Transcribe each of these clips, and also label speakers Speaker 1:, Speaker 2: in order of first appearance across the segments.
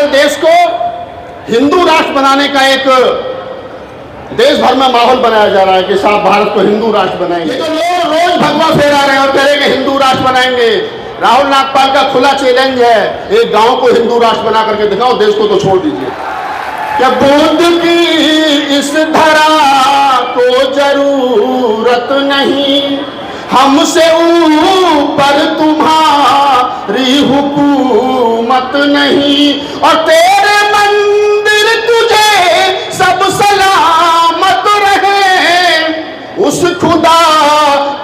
Speaker 1: आजकल देश को हिंदू राष्ट्र बनाने का एक देश भर में माहौल बनाया जा रहा है कि साहब भारत को हिंदू राष्ट्र बनाएंगे। तो लोग रोज भगवा फहरा रहे हैं और कह रहे हैं कि हिंदू राष्ट्र बनाएंगे। राहुल नागपाल का खुला चैलेंज है, एक गांव को हिंदू राष्ट्र बना करके दिखाओ, देश को तो छोड़ दीजिए। क्या बुद्ध की इस धरा को जरूरत नहीं, हमसे ऊपर तुम्हारी हुकूमत नहीं, और तेरे मंदिर तुझे सब सलामत रहे, उस खुदा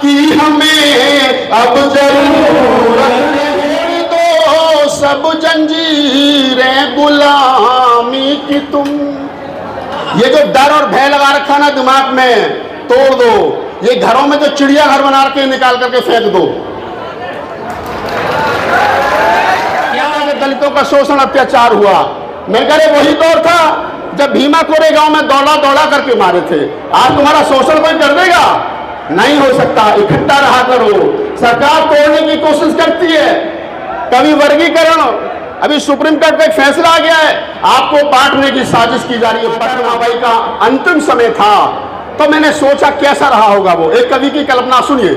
Speaker 1: की हमें अब जरूरत नहीं। तो सब जंजीरें गुलामी की तुम, ये जो डर और भय लगा रखा ना दिमाग में, तोड़ दो। ये घरों में जो चिड़िया घर बना के निकाल करके फेंक दो। क्या दलितों का शोषण अत्याचार हुआ, मैं कह रहे वही दौर था जब भीमा कोरे गांव में दौड़ा दौड़ा करके मारे थे। आज तुम्हारा शोषण कोई कर देगा? नहीं हो सकता। इकट्ठा रहा करो। सरकार तोड़ने की कोशिश करती है, कभी वर्गीकरण, अभी सुप्रीम कोर्ट का एक फैसला आ गया है, आपको बांटने की साजिश की जा रही है। पटनाबाई का अंतिम समय था तो मैंने सोचा कैसा रहा होगा वो। एक कवि की कल्पना सुनिए।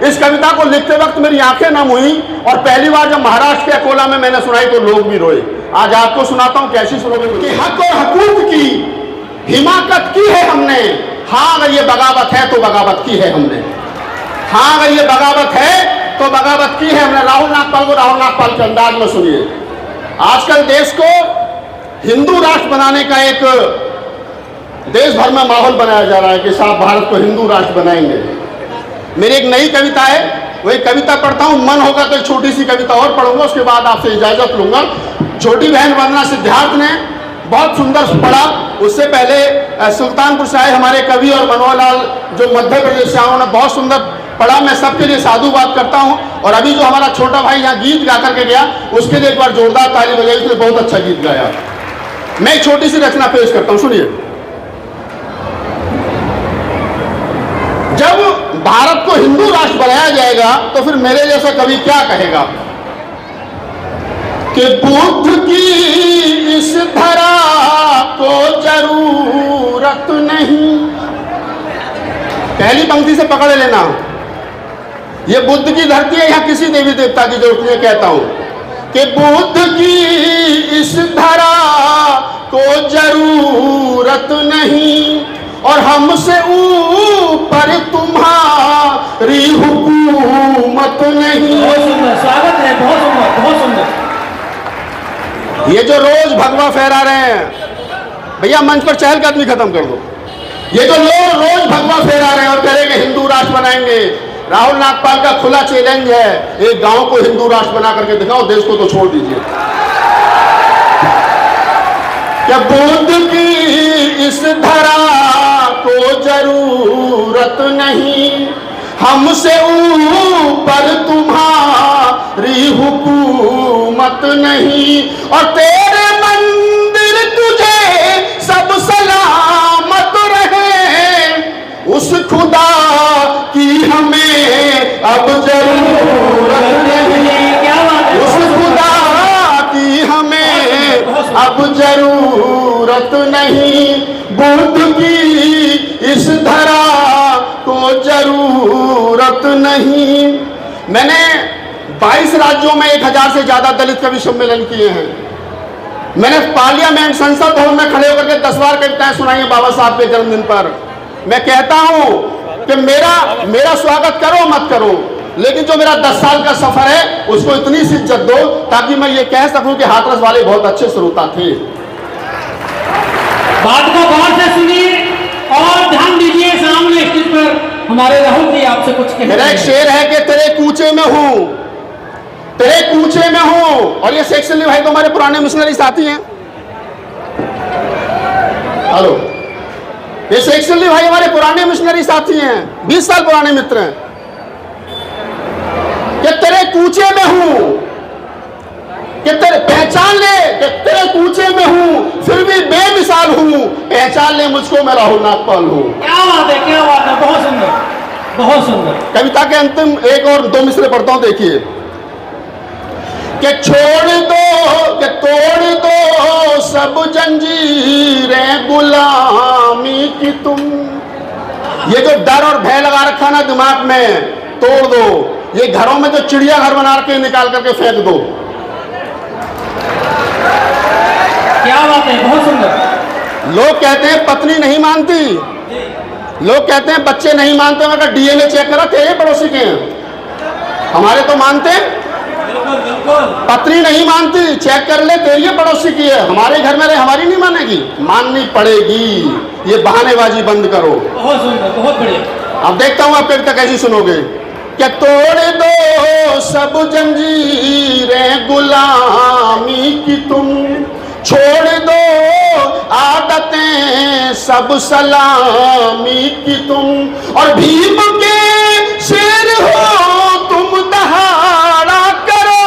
Speaker 1: इस कविता को लिखते वक्त मेरी आंखें नम हुई और पहली बार जब महाराष्ट्र के अकोला में मैंने सुनाई तो लोग भी रोए। आज आपको सुनाता हूं, कैसी सुनोगे कि हक और हकूक की हिमाकत की है हमने। हाँ अगर ये बगावत है तो बगावत की है हमने। हाँ अगर ये बगावत है तो बगावत की है हमने। राहुल नागपाल को राहुल नागपाल के अंदाज में सुनिए। आजकल देश को हिंदू राष्ट्र बनाने का एक देश भर में माहौल बनाया जा रहा है कि साहब भारत को हिंदू राष्ट्र बनाएंगे। मेरी एक नई कविता है, वही कविता पढ़ता हूं। मन होगा तो एक छोटी सी कविता और पढ़ूंगा, उसके बाद आपसे इजाजत लूंगा। छोटी बहन वंदना सिद्धार्थ ने बहुत सुंदर पढ़ा। उससे पहले सुल्तानपुर से आए हमारे कवि और मनोहर लाल जो मध्य प्रदेश से आए, उन्होंने बहुत सुंदर पढ़ा। मैं सबके लिए साधुवाद करता हूं। और अभी जो हमारा छोटा भाई यहाँ गीत गा करके गया, उसके लिए एक बार जोरदार ताली बजाई, उसने बहुत अच्छा गीत गाया। मैं एक छोटी सी रचना पेश करता हूं, सुनिए। जब भारत को हिंदू राष्ट्र बनाया जाएगा तो फिर मेरे जैसा कवि क्या कहेगा कि बुद्ध की इस धरा को जरूरत नहीं। पहली पंक्ति से पकड़ लेना, ये बुद्ध की धरती है, यहां किसी देवी देवता की जरूरत नहीं। कहता हूं कि बुद्ध की इस धरा को जरूरत नहीं, और हमसे ऊपर तुम्हारी हुकूमत नहीं।
Speaker 2: बहुत सुंदर स्वागत है, बहुत सुंदर, बहुत सुंदर।
Speaker 1: ये जो रोज भगवा फहरा रहे हैं, भैया मंच पर चहलकदमी खत्म कर दो। ये जो लोग रोज भगवा फहरा रहे हैं और कह रहे हैं कि हिंदू राष्ट्र बनाएंगे। राहुल नागपाल का खुला चैलेंज है, एक गांव को हिंदू राष्ट्र बना करके दिखाओ, देश को तो छोड़ दीजिए। क्या बुद्ध की इस धरा को जरूरत नहीं, हमसे ऊपर तुम्हारी हुकूमत नहीं, और तेरे मंदिर तुझे सब सलामत रहे, उस खुदा की हमें अब जरूरत नहीं। उस खुदा की हमें अब जरूरत नहीं, बुद्ध की इस धरा को जरूरत नहीं। मैंने 22 राज्यों में 1000 से ज्यादा दलित कवि सम्मेलन किए हैं। मैंने पार्लियामेंट संसद भवन में खड़े होकर के 10 बार कविताएं सुनाई हैं बाबा साहब के जन्मदिन पर। मैं कहता हूं कि मेरा स्वागत करो मत करो, लेकिन जो मेरा 10 साल का सफर है उसको इतनी सी इज्जत दो ताकि मैं ये कह सकूं कि हाथरस वाले बहुत अच्छे श्रोता थे।
Speaker 2: बात को गौर से सुनिए और ध्यान दीजिए। सामने स्टेज पर हमारे राहुल जी आपसे कुछ कहते हैं।
Speaker 1: मेरा एक शेर है कि तेरे कूचे में हूं, तेरे कूचे में हूं। और ये शेख सलीम भाई तो हमारे पुराने मिशनरी साथी हैं। हेलो, ये शेख सलीम भाई हमारे पुराने मिशनरी साथी हैं, 20 साल पुराने मित्र हैं। कि तेरे कूचे में हूं, कि तेरे पहचान ले कि तेरे कूचे में हूं, फिर भी बेमिसाल हूं, पहचान ले मुझको मैं राहुल नागपाल हूं।
Speaker 2: क्या बात है, क्या बात है, बहुत सुंदर, बहुत सुंदर।
Speaker 1: कविता के अंतिम एक और 2 मिसरे पढ़ता हूं, देखिए। कि छोड़ दो कि तोड़ दो जंजीरें गुलामी की तुम। ये जो डर और भय लगा रखा ना दिमाग में, तोड़ दो। ये घरों में जो चिड़िया घर बना के निकाल करके फेंक दो।
Speaker 2: क्या बात है, बहुत सुंदर।
Speaker 1: लोग कहते हैं पत्नी नहीं मानती, लोग कहते हैं बच्चे नहीं मानते। मैं डीएनए चेक करा, तेरे पड़ोसी के हैं, हमारे तो मानते हैं। पत्नी नहीं मानती, चेक कर ले, तेरी पड़ोसी की है, हमारे घर में रहे, हमारी नहीं मानेगी, माननी पड़ेगी। ये बहानेबाजी बंद करो।
Speaker 2: बहुत सुंदर, बहुत बढ़िया।
Speaker 1: अब देखता हूं आप कविता कैसी सुनोगे। क्या तोड़ दो सब जंजीरें गुलामी की तुम, छोड़ दो आदतें सब सलामी की तुम, और भीम के शेर हो तुम दहाड़ा करो,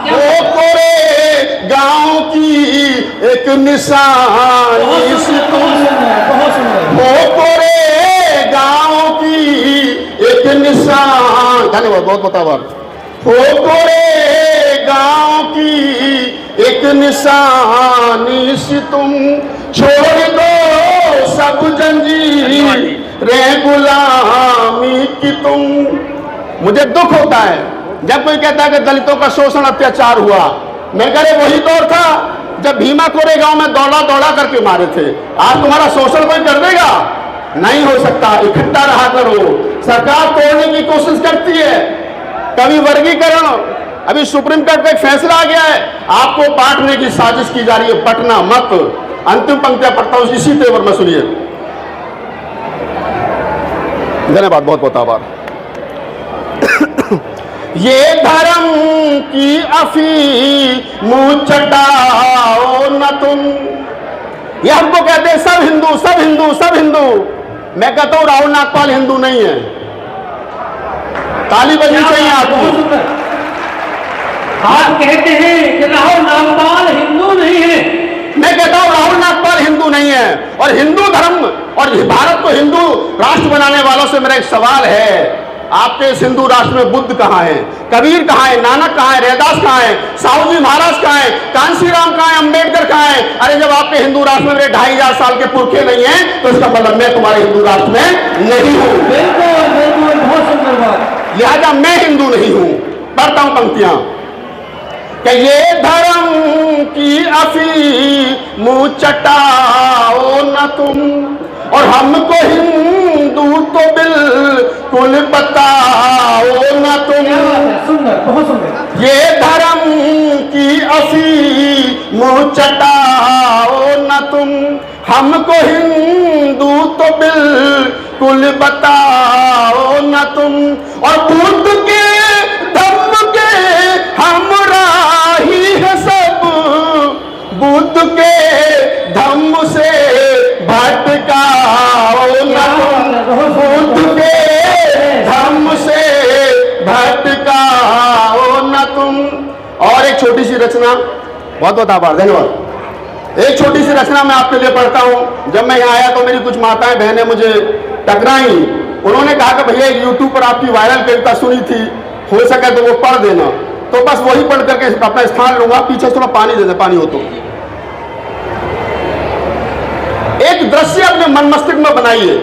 Speaker 1: वो कोरे गांव की एक निशानी सी तुम, वो कोरे गांव की एक निशान। धन्यवाद, बहुत बतावार। वो कोरे गांव की एक निशानी सी तुम, छोड़ दो सब जंजीरें गुलामी की तुम। मुझे दुख होता है जब कोई कहता है कि दलितों का शोषण अत्याचार हुआ। मैं कह रहे वही दौर था जब भीमा कोरेगांव में दौड़ा दौड़ा करके मारे थे। आज तुम्हारा शोषण कोई कर देगा? नहीं हो सकता। इकट्ठा रहा करो। सरकार तोड़ने की कोशिश करती है, कभी वर्गीकरण, अभी सुप्रीम कोर्ट का एक फैसला आ गया है, आपको बांटने की साजिश की जा रही है, बंटना मत। अंतिम पंक्तियां पढ़ता हूं इसी तेवर में, सुनिए। धन्यवाद, बहुत बहुत आभार। ये धर्म की अफीम मुंह चटाओ न तुम। ये हमको कहते हैं सब हिंदू, सब हिंदू, सब हिंदू। मैं कहता हूं राहुल नागपाल हिंदू नहीं है। ताली बजनी चाहिए आपको।
Speaker 2: आप कहते हैं कि राहुल नागपाल हिंदू नहीं है।
Speaker 1: मैं कहता हूं राहुल नागपाल हिंदू नहीं है। और हिंदू धर्म और भारत को हिंदू राष्ट्र बनाने वालों से मेरा एक सवाल है, आपके इस हिंदू राष्ट्र में बुद्ध कहां है, कबीर कहां है, नानक कहां है, रैदास कहां है, साहू जी महाराज कहां है, कांशीराम कहां है, अंबेडकर कहां है? अरे जब आपके हिंदू राष्ट्र में मेरे 2500 साल के पुरखे नहीं हैं, तो इसका मतलब मैं तुम्हारे हिंदू राष्ट्र में नहीं हूं।
Speaker 2: बिल्कुल बिल्कुल, बहुत सुंदर बात।
Speaker 1: लिहाजा मैं हिंदू नहीं हूं। पढ़ता हूं पंक्तियां कि ये धर्म की अफीम मुंह चटाओ न तुम, और हमको हिंदू तो बिल्कुल बताओ न तुम।
Speaker 2: सुंदर, बहुत सुंदर।
Speaker 1: ये धर्म की अफीम मुंह चटाओ न तुम, हमको हिंदू तो बिल्कुल बताओ न तुम, और बुद्ध के धम्म के हमराही है सब, बुद्ध के धम्म से भटकाओ न तुम, बुद्ध के धम्म से भटकाओ न तुम। और एक छोटी सी रचना, बहुत बहुत आभार, धन्यवाद। एक छोटी सी रचना मैं आपके लिए पढ़ता हूं। जब मैं यहाँ आया तो मेरी कुछ माताएं बहनें मुझे टकराई। उन्होंने कहा कि भैया एक यूट्यूब पर आपकी वायरल कविता सुनी थी, हो सके तो वो पढ़ देना। तो बस वही पढ़ करके अपना स्थान लूंगा। पीछे थोड़ा पानी दे दे, पानी हो तो। एक दृश्य अपने मन मस्तिष्क में बनाइए।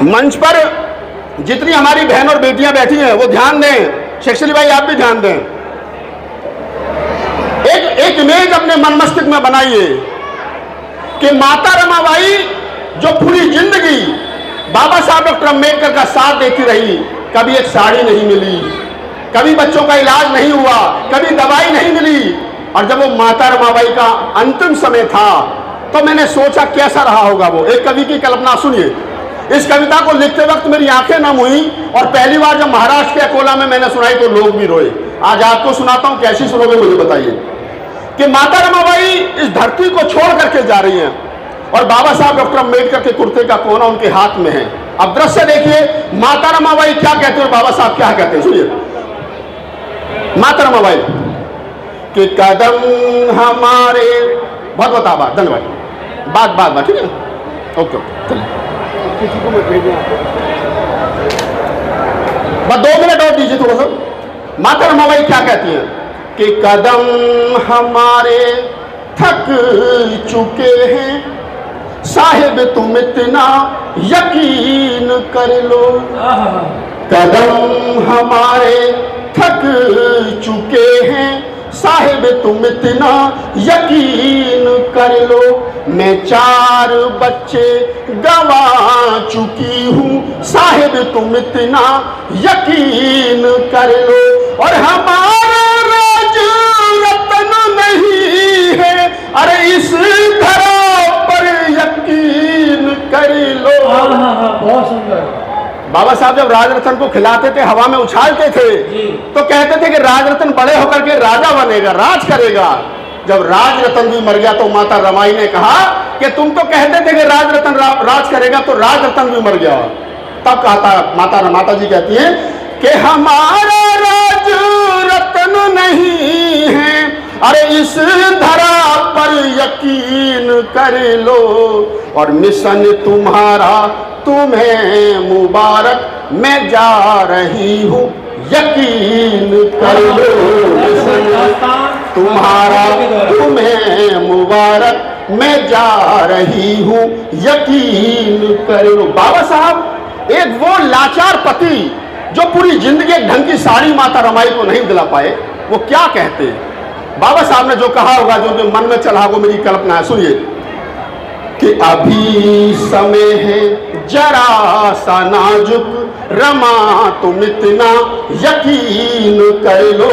Speaker 1: मंच पर जितनी हमारी बहन और बेटियां बैठी हैं वो ध्यान दें। शेखशली भाई आप भी ध्यान दें। एक इमेज अपने मन मस्तिष्क में बनाइए कि माता रमाबाई जो पूरी जिंदगी बाबा साहब डॉक्टर अम्बेडकर का साथ देती रही, कभी एक साड़ी नहीं मिली, कभी बच्चों का इलाज नहीं हुआ, कभी दवाई नहीं मिली। और जब वो माता रमाबाई का अंतिम समय था तो मैंने सोचा कैसा रहा होगा वो। एक कवि की कल्पना सुनिए। इस कविता को लिखते वक्त मेरी आंखें नम हुई, और पहली बार जब महाराष्ट्र के अकोला में मैंने सुनाई तो लोग भी रोए। आज आपको सुनाता हूं, कैसी सुनोगे मुझे बताइए। कि माता रमाबाई इस धरती को छोड़ करके जा रही हैं, और बाबा साहब डॉक्टर अम्बेडकर के कुर्ते का कोना उनके हाथ में है। अब दृश्य देखिए, माता रमाबाई क्या कहते हैं और बाबा साहब क्या कहते हैं, सुनिए। माता रमाबाई कि कदम हमारे, बहुत बहुत आभार, धन्यवाद। बात ठीक है, ओके चलिए। बस 2 मिनट और दीजिए थोड़ा सा। माता रमाबाई क्या कहती हैं कि कदम हमारे थक चुके हैं, साहिब तुम इतना यकीन कर लो। कदम हमारे थक चुके हैं, साहिब तुम इतना यकीन कर लो। मैं 4 बच्चे गवा चुकी हूँ, साहिब तुम इतना यकीन कर लो। और हमारा राज रत्न नहीं है, अरे इस धरा पर यकीन कर लो।
Speaker 2: बहुत सुंदर।
Speaker 1: बाबा साहब जब राज रतन को खिलाते थे, हवा में उछालते थे, तो कहते थे कि राज रतन बड़े होकर के राजा बनेगा, राज करेगा। जब राज रतन भी मर गया तो माता रमाई ने कहा कि तुम तो कहते थे कि राज रतन राज करेगा, तो राज रतन भी मर गया। तब कहता माता जी कहती है कि हमारा राज रतन नहीं है, अरे इस धरा पर यकीन कर लो। और मिशन तुम्हारा तुम्हें मुबारक, मैं जा रही हूँ यकीन कर लो। तुम्हारा तुम्हें मुबारक, मैं जा रही हूँ यकीन कर लो। बाबा साहब एक वो लाचार पति जो पूरी जिंदगी एक ढंग की साड़ी माता रमाई को नहीं दिला पाए, वो क्या कहते? बाबा साहब ने जो कहा होगा, जो मन में चला, वो मेरी कल्पना है। सुनिए कि अभी समय है जरा सा नाजुक, रमा तुम इतना यकीन कर लो।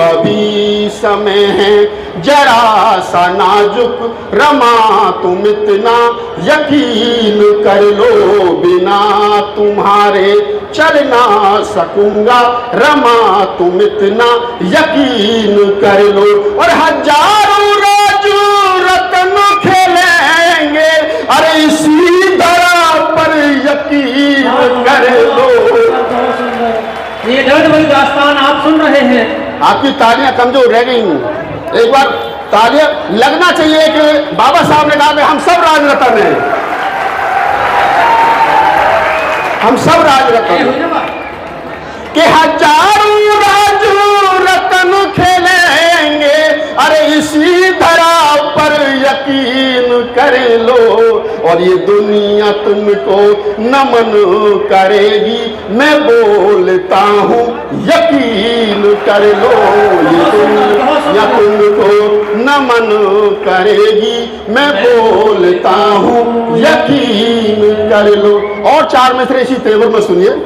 Speaker 1: अभी समय है जरा सा नाजुक, रमा तुम इतना यकीन कर लो। बिना तुम्हारे चल ना सकूंगा, रमा तुम इतना यकीन कर लो। और हजारों राजू रतन खेलेंगे, अरे इसी धरा पर यकीन कर लो।
Speaker 2: ये दर्द भरी दास्तान आप सुन रहे हैं।
Speaker 1: आपकी तालियां कमजोर रह गई। एक बार तालियां लगना चाहिए कि बाबा साहब ने कहा कि हम सब राजरतन हैं, हम सब राजरतन के हजारों राजू रतन खेलेंगे, अरे इसी धरा पर यकीन कर लो। और ये दुनिया तुमको नमन करेगी, मैं बोलता हूँ यकीन कर लो। ये दुनिया तुमको नमन करेगी, मैं बोलता हूँ यकीन कर लो। और 4 मिसरे इसी तेवर में सुनिए।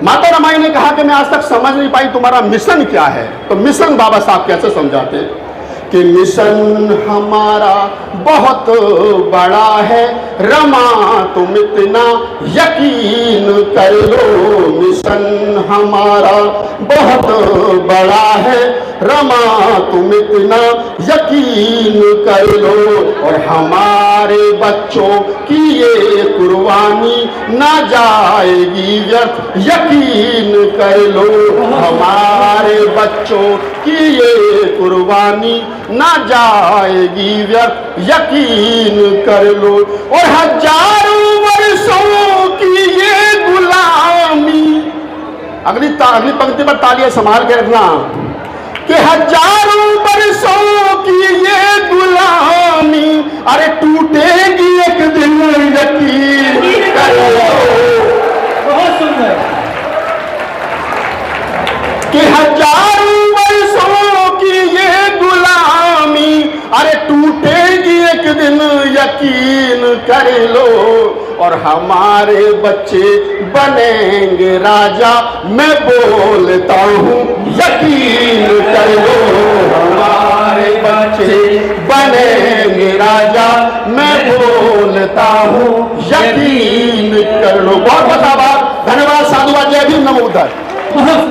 Speaker 1: माता रमाई ने कहा कि मैं आज तक समझ नहीं पाई तुम्हारा मिशन क्या है। तो मिशन बाबा साहब कैसे समझाते कि मिशन हमारा बहुत बड़ा है, रमा तुम इतना यकीन कर लो। मिशन हमारा बहुत बड़ा है, रमा तुम इतना यकीन कर लो। और हमारे बच्चों की ये कुर्बानी ना जाएगी व्यर्थ, यकीन कर लो। हमारे बच्चों की ये कुर्बानी ना जाएगी व्यर्थ, यकीन कर लो। और हजारों वर्षों की ये गुलामी, अगली पंक्ति पर तालियां संभाल के रखना, कि हजारों वर्षों की ये गुलामी, अरे टूटेगी एक दिन, यकीन कर लो।
Speaker 2: बहुत सुंदर।
Speaker 1: कि हजारों वर्षों की ये गुलामी, अरे टूटेगी एक दिन, यकीन कर लो। और हमारे बच्चे बनेंगे राजा, मैं बोलता हूँ यकीन कर लो। हमारे बच्चे बनेंगे राजा, मैं बोलता हूँ यकीन कर लो। बहुत बहुत आभार, धन्यवाद, साधुवाद, जय भीम, नमो बुद्धाय।